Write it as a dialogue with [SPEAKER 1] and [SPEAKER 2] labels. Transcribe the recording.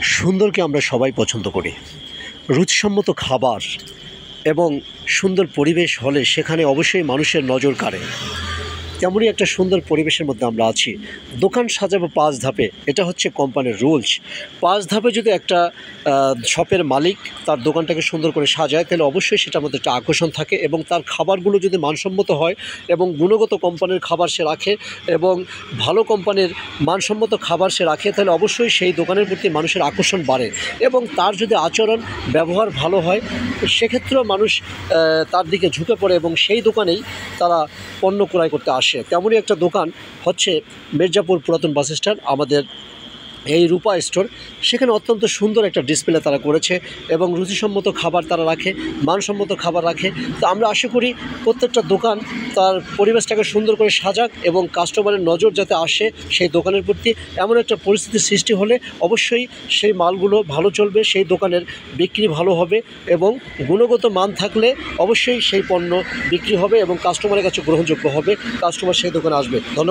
[SPEAKER 1] সুন্দরকে আমরা সবাই পছন্দ করি। রুচিসম্মত খাবার এবং সুন্দর পরিবেশ হলে সেখানে অবশ্যই মানুষের নজর কাড়ে। তেমনই একটা সুন্দর পরিবেশের মধ্যে আমরা আছি। দোকান সাজাবো 5 ধাপে, এটা হচ্ছে কোম্পানির রুলস। 5 ধাপে যদি একটা শপের মালিক তার দোকানটাকে সুন্দর করে সাজায়, তাহলে অবশ্যই সেটার মধ্যে একটা আকর্ষণ থাকে এবং তার খাবারগুলো যদি মানসম্মত হয় এবং গুণগত কোম্পানির খাবার সে রাখে এবং ভালো কোম্পানির মানসম্মত খাবার সে রাখে, তাহলে অবশ্যই সেই দোকানের প্রতি মানুষের আকর্ষণ বাড়ে এবং তার যদি আচরণ ব্যবহার ভালো হয়, সেক্ষেত্রেও মানুষ তার দিকে ঝুঁকে পড়ে এবং সেই দোকানেই তারা পণ্য ক্রয় করতে আসে। তেমনই একটা দোকান হচ্ছে মির্জাপুর পুরাতন বাস স্ট্যান্ড, আমাদের এই রূপা স্টোর। সেখানে অত্যন্ত সুন্দর একটা ডিসপ্লে তারা করেছে এবং রুচিসম্মত খাবার তারা রাখে, মানসম্মত খাবার রাখে। তো আমরা আশা করি প্রত্যেকটা দোকান তার পরিবেশটাকে সুন্দর করে সাজাক এবং কাস্টমারের নজর যাতে আসে সেই দোকানের প্রতি। এমন একটা পরিস্থিতির সৃষ্টি হলে অবশ্যই সেই মালগুলো ভালো চলবে, সেই দোকানের বিক্রি ভালো হবে এবং গুণগত মান থাকলে অবশ্যই সেই পণ্য বিক্রি হবে এবং কাস্টমারের কাছে গ্রহণযোগ্য হবে, কাস্টমার সেই দোকানে আসবে। ধন্যবাদ।